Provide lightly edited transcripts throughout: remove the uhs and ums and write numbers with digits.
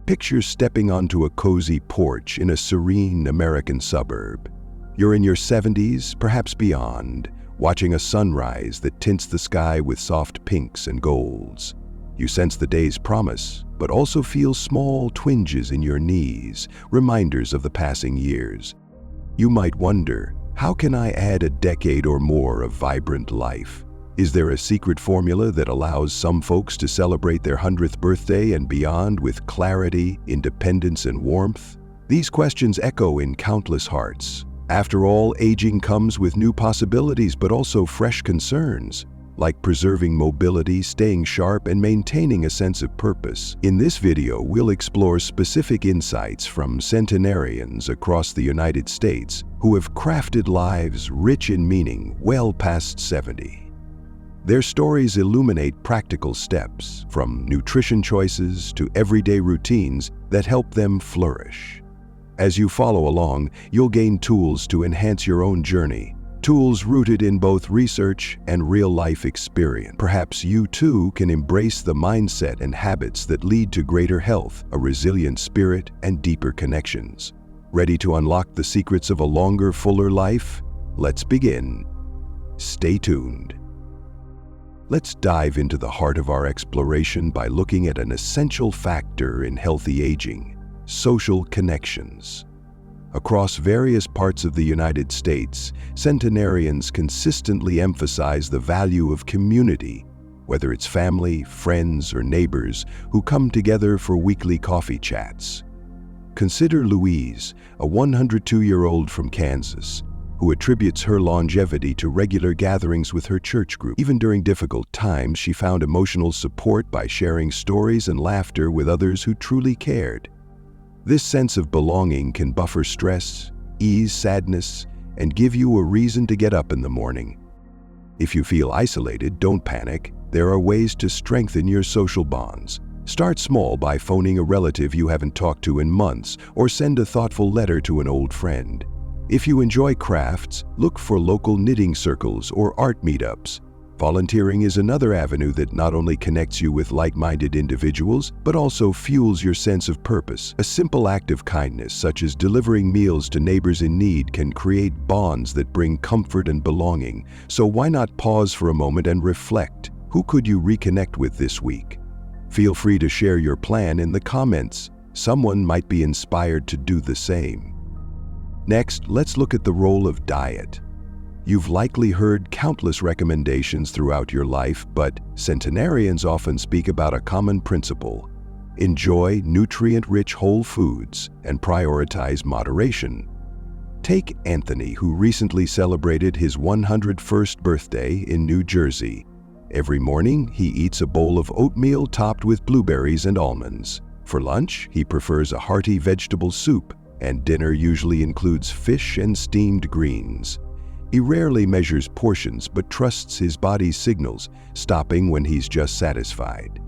Picture stepping onto a cozy porch in a serene American suburb. You're in your 70s, perhaps beyond, watching a sunrise that tints the sky with soft pinks and golds. You sense the day's promise, but also feel small twinges in your knees, reminders of the passing years. You might wonder, how can I add a decade or more of vibrant life? Is there a secret formula that allows some folks to celebrate their 100th birthday and beyond with clarity, independence, and warmth? These questions echo in countless hearts. After all, aging comes with new possibilities, but also fresh concerns, like preserving mobility, staying sharp, and maintaining a sense of purpose. In this video, we'll explore specific insights from centenarians across the United States who have crafted lives rich in meaning well past 70. Their stories illuminate practical steps, from nutrition choices to everyday routines that help them flourish. As you follow along, you'll gain tools to enhance your own journey, tools rooted in both research and real-life experience. Perhaps you too can embrace the mindset and habits that lead to greater health, a resilient spirit, and deeper connections. Ready to unlock the secrets of a longer, fuller life? Let's begin. Stay tuned. Let's dive into the heart of our exploration by looking at an essential factor in healthy aging: social connections. Across various parts of the United States, centenarians consistently emphasize the value of community, whether it's family, friends, or neighbors who come together for weekly coffee chats. Consider Louise, a 102-year-old from Kansas, who attributes her longevity to regular gatherings with her church group. Even during difficult times, she found emotional support by sharing stories and laughter with others who truly cared. This sense of belonging can buffer stress, ease sadness, and give you a reason to get up in the morning. If you feel isolated, don't panic. There are ways to strengthen your social bonds. Start small by phoning a relative you haven't talked to in months, or send a thoughtful letter to an old friend. If you enjoy crafts, look for local knitting circles or art meetups. Volunteering is another avenue that not only connects you with like-minded individuals, but also fuels your sense of purpose. A simple act of kindness, such as delivering meals to neighbors in need, can create bonds that bring comfort and belonging. So why not pause for a moment and reflect? Who could you reconnect with this week? Feel free to share your plan in the comments. Someone might be inspired to do the same. Next, let's look at the role of diet. You've likely heard countless recommendations throughout your life, but centenarians often speak about a common principle: enjoy nutrient-rich whole foods and prioritize moderation. Take Anthony, who recently celebrated his 101st birthday in New Jersey. Every morning, he eats a bowl of oatmeal topped with blueberries and almonds. For lunch, he prefers a hearty vegetable soup, and dinner usually includes fish and steamed greens. He rarely measures portions but trusts his body's signals, stopping when he's just satisfied.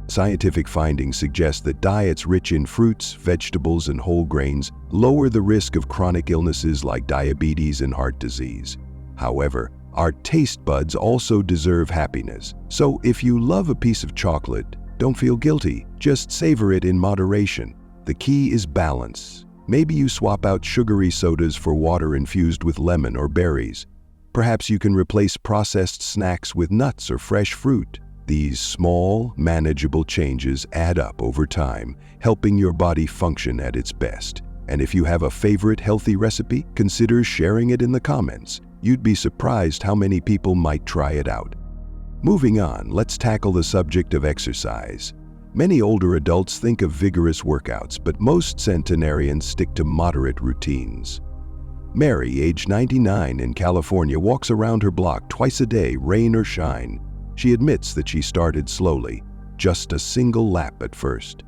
Scientific findings suggest that diets rich in fruits, vegetables, and whole grains lower the risk of chronic illnesses like diabetes and heart disease. However, our taste buds also deserve happiness. So if you love a piece of chocolate, don't feel guilty. Just savor it in moderation. The key is balance. Maybe you swap out sugary sodas for water infused with lemon or berries. Perhaps you can replace processed snacks with nuts or fresh fruit. These small, manageable changes add up over time, helping your body function at its best. And if you have a favorite healthy recipe, consider sharing it in the comments. You'd be surprised how many people might try it out. Moving on, let's tackle the subject of exercise. Many older adults think of vigorous workouts, but most centenarians stick to moderate routines. Mary, age 99 in California, walks around her block twice a day, rain or shine. She admits that she started slowly, just a single lap at first.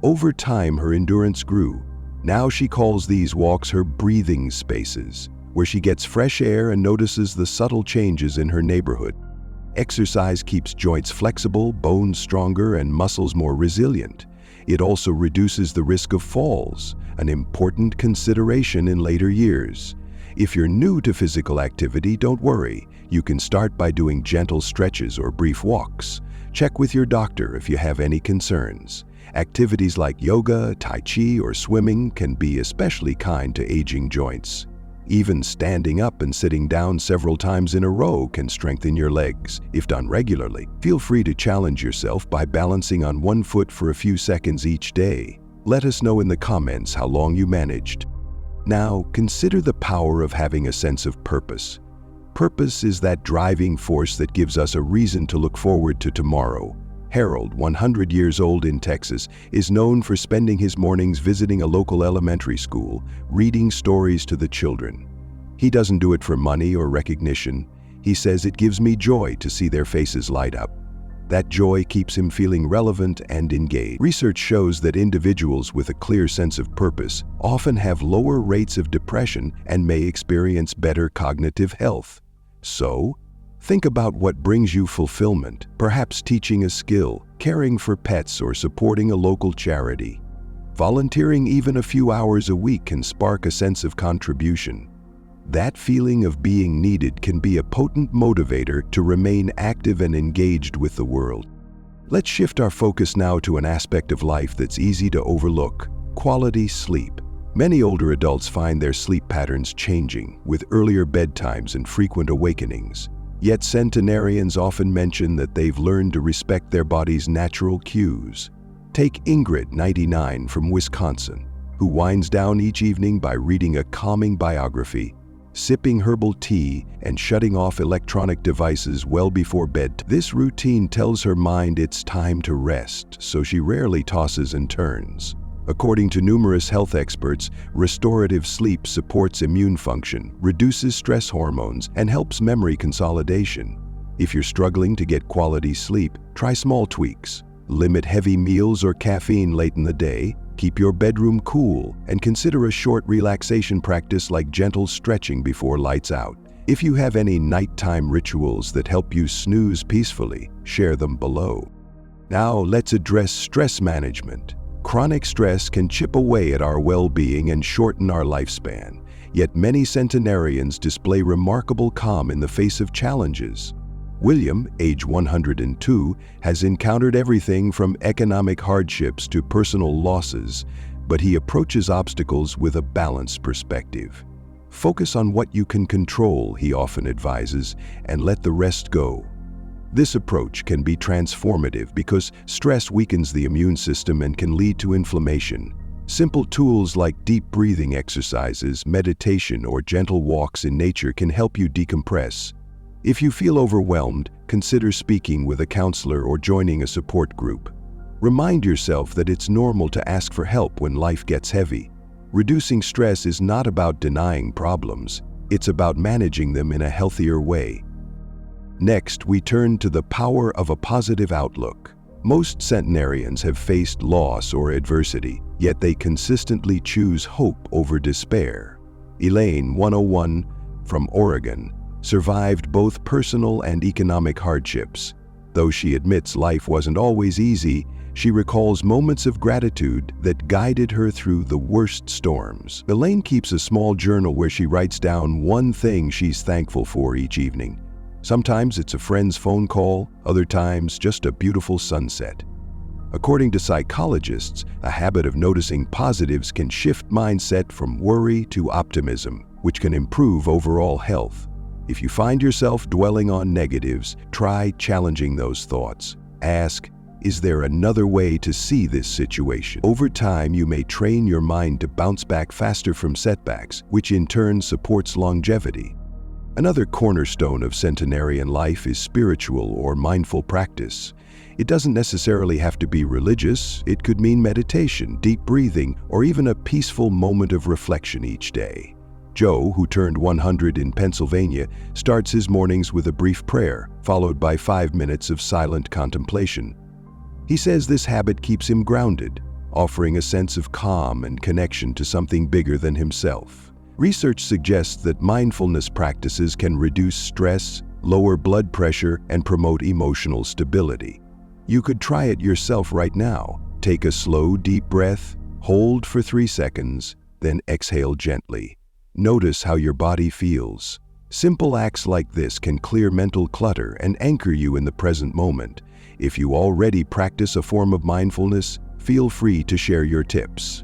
Over time, her endurance grew. Now she calls these walks her breathing spaces, where she gets fresh air and notices the subtle changes in her neighborhood. Exercise keeps joints flexible, bones stronger, and muscles more resilient. It also reduces the risk of falls, an important consideration in later years. If you're new to physical activity, don't worry. You can start by doing gentle stretches or brief walks. Check with your doctor if you have any concerns. Activities like yoga, tai chi, or swimming can be especially kind to aging joints. Even standing up and sitting down several times in a row can strengthen your legs, if done regularly. Feel free to challenge yourself by balancing on one foot for a few seconds each day. Let us know in the comments how long you managed. Now, consider the power of having a sense of purpose. Purpose is that driving force that gives us a reason to look forward to tomorrow. Harold, 100 years old in Texas, is known for spending his mornings visiting a local elementary school, reading stories to the children. He doesn't do it for money or recognition. He says, "It gives me joy to see their faces light up." That joy keeps him feeling relevant and engaged. Research shows that individuals with a clear sense of purpose often have lower rates of depression and may experience better cognitive health. So, think about what brings you fulfillment, perhaps teaching a skill, caring for pets, or supporting a local charity. Volunteering even a few hours a week can spark a sense of contribution. That feeling of being needed can be a potent motivator to remain active and engaged with the world. Let's shift our focus now to an aspect of life that's easy to overlook: quality sleep. Many older adults find their sleep patterns changing, with earlier bedtimes and frequent awakenings. Yet centenarians often mention that they've learned to respect their body's natural cues. Take Ingrid, 99, from Wisconsin, who winds down each evening by reading a calming biography, sipping herbal tea, and shutting off electronic devices well before bed. This routine tells her mind it's time to rest, so she rarely tosses and turns. According to numerous health experts, restorative sleep supports immune function, reduces stress hormones, and helps memory consolidation. If you're struggling to get quality sleep, try small tweaks. Limit heavy meals or caffeine late in the day, keep your bedroom cool, and consider a short relaxation practice like gentle stretching before lights out. If you have any nighttime rituals that help you snooze peacefully, share them below. Now let's address stress management. Chronic stress can chip away at our well-being and shorten our lifespan, yet many centenarians display remarkable calm in the face of challenges. William, age 102, has encountered everything from economic hardships to personal losses, but he approaches obstacles with a balanced perspective. Focus on what you can control, he often advises, and let the rest go. This approach can be transformative because stress weakens the immune system and can lead to inflammation. Simple tools like deep breathing exercises, meditation, or gentle walks in nature can help you decompress. If you feel overwhelmed, consider speaking with a counselor or joining a support group. Remind yourself that it's normal to ask for help when life gets heavy. Reducing stress is not about denying problems, it's about managing them in a healthier way. Next, we turn to the power of a positive outlook. Most centenarians have faced loss or adversity, yet they consistently choose hope over despair. Elaine, 101, from Oregon, survived both personal and economic hardships. Though she admits life wasn't always easy, she recalls moments of gratitude that guided her through the worst storms. Elaine keeps a small journal where she writes down one thing she's thankful for each evening. Sometimes it's a friend's phone call, other times just a beautiful sunset. According to psychologists, a habit of noticing positives can shift mindset from worry to optimism, which can improve overall health. If you find yourself dwelling on negatives, try challenging those thoughts. Ask, is there another way to see this situation? Over time, you may train your mind to bounce back faster from setbacks, which in turn supports longevity. Another cornerstone of centenarian life is spiritual or mindful practice. It doesn't necessarily have to be religious. It could mean meditation, deep breathing, or even a peaceful moment of reflection each day. Joe, who turned 100 in Pennsylvania, starts his mornings with a brief prayer, followed by 5 minutes of silent contemplation. He says this habit keeps him grounded, offering a sense of calm and connection to something bigger than himself. Research suggests that mindfulness practices can reduce stress, lower blood pressure, and promote emotional stability. You could try it yourself right now. Take a slow, deep breath, hold for 3 seconds, then exhale gently. Notice how your body feels. Simple acts like this can clear mental clutter and anchor you in the present moment. If you already practice a form of mindfulness, Feel free to share your tips.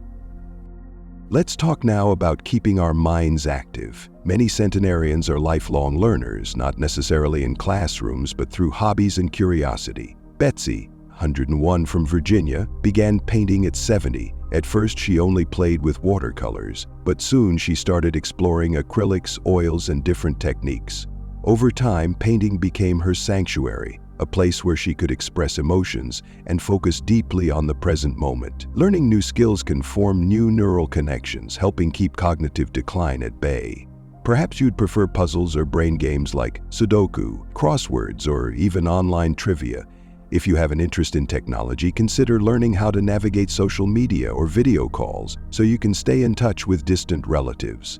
Let's talk now about keeping our minds active. Many centenarians are lifelong learners, not necessarily in classrooms, but through hobbies and curiosity. Betsy, 101 from Virginia, began painting at 70. At first, she only played with watercolors, but soon she started exploring acrylics, oils, and different techniques. Over time, painting became her sanctuary, a place where she could express emotions and focus deeply on the present moment. Learning new skills can form new neural connections, helping keep cognitive decline at bay. Perhaps you'd prefer puzzles or brain games like Sudoku, crosswords, or even online trivia. If you have an interest in technology, consider learning how to navigate social media or video calls so you can stay in touch with distant relatives.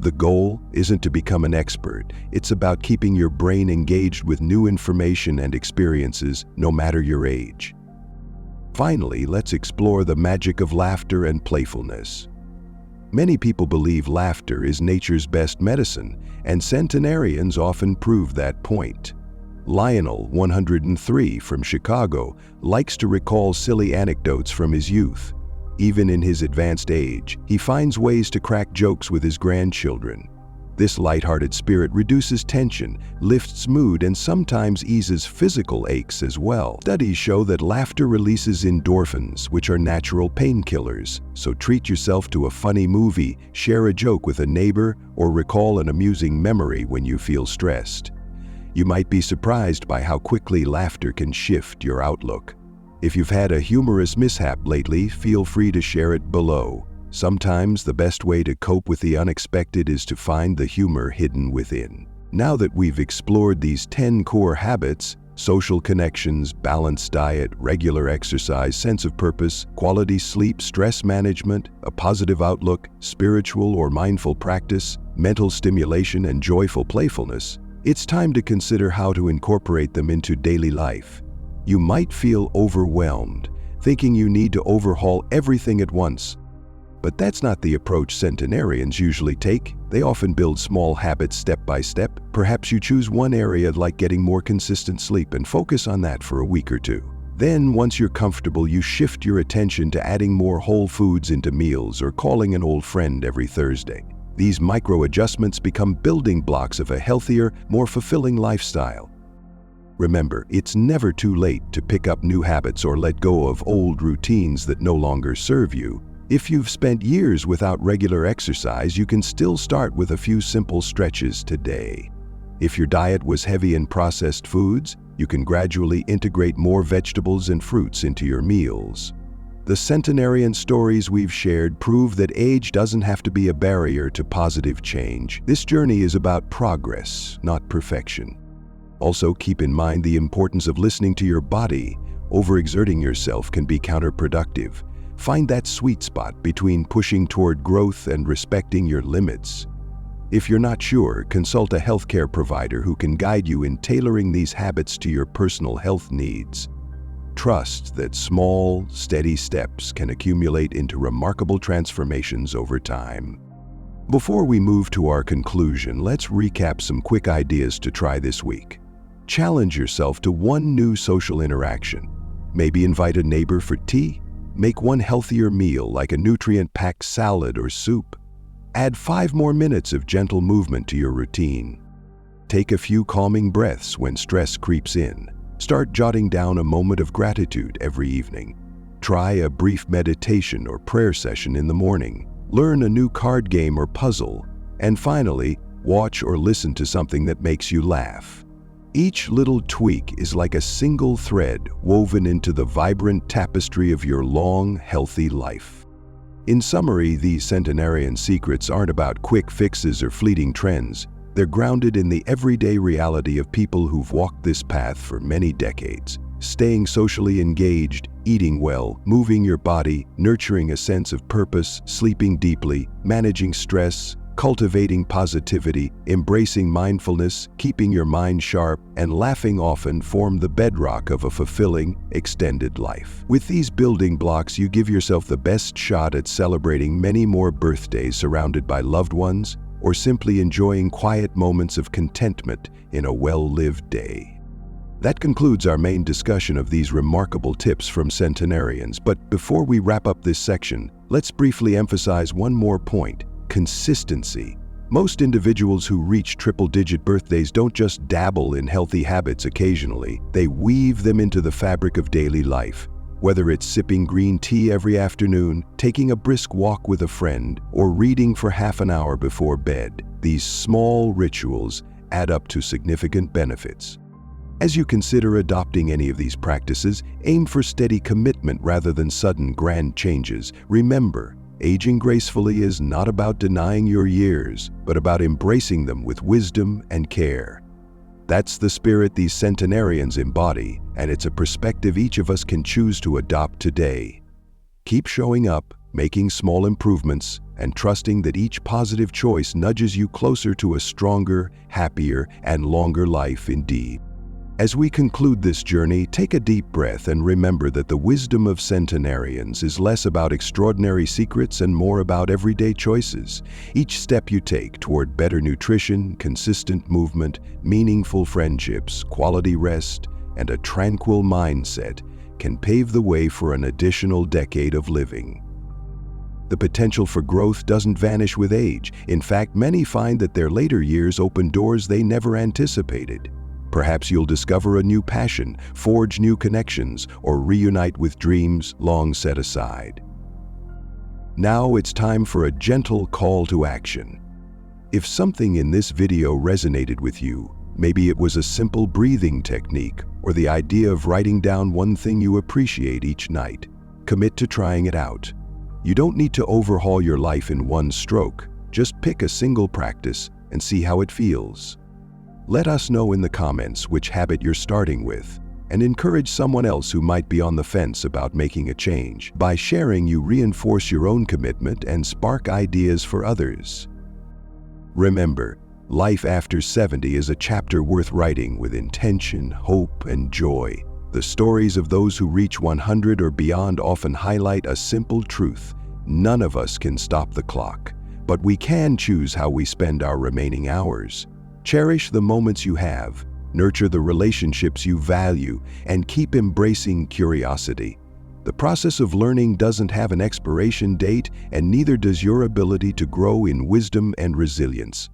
The goal isn't to become an expert. It's about keeping your brain engaged with new information and experiences, no matter your age. Finally, let's explore the magic of laughter and playfulness. Many people believe laughter is nature's best medicine, and centenarians often prove that point. Lionel, 103 from Chicago, likes to recall silly anecdotes from his youth. Even in his advanced age, he finds ways to crack jokes with his grandchildren. This lighthearted spirit reduces tension, lifts mood, and sometimes eases physical aches as well. Studies show that laughter releases endorphins, which are natural painkillers. So treat yourself to a funny movie, share a joke with a neighbor, or recall an amusing memory when you feel stressed. You might be surprised by how quickly laughter can shift your outlook. If you've had a humorous mishap lately, feel free to share it below. Sometimes the best way to cope with the unexpected is to find the humor hidden within. Now that we've explored these 10 core habits, social connections, balanced diet, regular exercise, sense of purpose, quality sleep, stress management, a positive outlook, spiritual or mindful practice, mental stimulation, and joyful playfulness, it's time to consider how to incorporate them into daily life. You might feel overwhelmed, thinking you need to overhaul everything at once. But that's not the approach centenarians usually take. They often build small habits step by step. Perhaps you choose one area like getting more consistent sleep and focus on that for a week or two. Then, once you're comfortable, you shift your attention to adding more whole foods into meals or calling an old friend every Thursday. These micro adjustments become building blocks of a healthier, more fulfilling lifestyle. Remember, it's never too late to pick up new habits or let go of old routines that no longer serve you. If you've spent years without regular exercise, you can still start with a few simple stretches today. If your diet was heavy in processed foods, you can gradually integrate more vegetables and fruits into your meals. The centenarian stories we've shared prove that age doesn't have to be a barrier to positive change. This journey is about progress, not perfection. Also, keep in mind the importance of listening to your body. Overexerting yourself can be counterproductive. Find that sweet spot between pushing toward growth and respecting your limits. If you're not sure, consult a healthcare provider who can guide you in tailoring these habits to your personal health needs. Trust that small, steady steps can accumulate into remarkable transformations over time. Before we move to our conclusion, let's recap some quick ideas to try this week. Challenge yourself to one new social interaction. Maybe invite a neighbor for tea. Make one healthier meal like a nutrient-packed salad or soup. Add 5 more minutes of gentle movement to your routine. Take a few calming breaths when stress creeps in. Start jotting down a moment of gratitude every evening. Try a brief meditation or prayer session in the morning. Learn a new card game or puzzle. And finally, watch or listen to something that makes you laugh. Each little tweak is like a single thread woven into the vibrant tapestry of your long, healthy life. In summary, these centenarian secrets aren't about quick fixes or fleeting trends. They're grounded in the everyday reality of people who've walked this path for many decades. Staying socially engaged, eating well, moving your body, nurturing a sense of purpose, sleeping deeply, managing stress, cultivating positivity, embracing mindfulness, keeping your mind sharp, and laughing often form the bedrock of a fulfilling, extended life. With these building blocks, you give yourself the best shot at celebrating many more birthdays surrounded by loved ones, or simply enjoying quiet moments of contentment in a well-lived day. That concludes our main discussion of these remarkable tips from centenarians. But before we wrap up this section, let's briefly emphasize one more point: consistency. Most individuals who reach triple-digit birthdays don't just dabble in healthy habits occasionally, they weave them into the fabric of daily life. Whether it's sipping green tea every afternoon, taking a brisk walk with a friend, or reading for half an hour before bed, these small rituals add up to significant benefits. As you consider adopting any of these practices, aim for steady commitment rather than sudden grand changes. Remember, aging gracefully is not about denying your years, but about embracing them with wisdom and care. That's the spirit these centenarians embody, and it's a perspective each of us can choose to adopt today. Keep showing up, making small improvements, and trusting that each positive choice nudges you closer to a stronger, happier, and longer life indeed. As we conclude this journey, take a deep breath and remember that the wisdom of centenarians is less about extraordinary secrets and more about everyday choices. Each step you take toward better nutrition, consistent movement, meaningful friendships, quality rest, and a tranquil mindset can pave the way for an additional decade of living. The potential for growth doesn't vanish with age. In fact, many find that their later years open doors they never anticipated. Perhaps you'll discover a new passion, forge new connections, or reunite with dreams long set aside. Now it's time for a gentle call to action. If something in this video resonated with you, maybe it was a simple breathing technique or the idea of writing down one thing you appreciate each night, commit to trying it out. You don't need to overhaul your life in one stroke. Just pick a single practice and see how it feels. Let us know in the comments which habit you're starting with, and encourage someone else who might be on the fence about making a change. By sharing, you reinforce your own commitment and spark ideas for others. Remember, life after 70 is a chapter worth writing with intention, hope, and joy. The stories of those who reach 100 or beyond often highlight a simple truth: none of us can stop the clock, but we can choose how we spend our remaining hours. Cherish the moments you have, nurture the relationships you value, and keep embracing curiosity. The process of learning doesn't have an expiration date, and neither does your ability to grow in wisdom and resilience.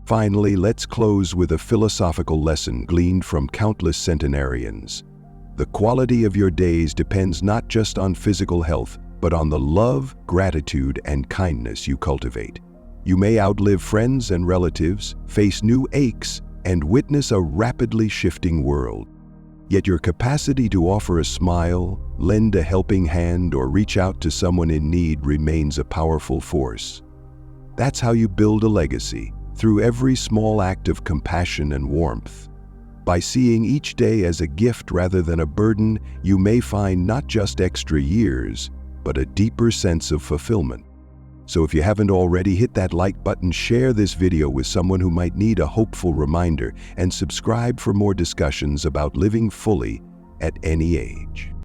Finally, let's close with a philosophical lesson gleaned from countless centenarians. The quality of your days depends not just on physical health, but on the love, gratitude, and kindness you cultivate. You may outlive friends and relatives, face new aches, and witness a rapidly shifting world. Yet your capacity to offer a smile, lend a helping hand, or reach out to someone in need remains a powerful force. That's how you build a legacy, through every small act of compassion and warmth. By seeing each day as a gift rather than a burden, you may find not just extra years, but a deeper sense of fulfillment. So if you haven't already, hit that like button, share this video with someone who might need a hopeful reminder, and subscribe for more discussions about living fully at any age.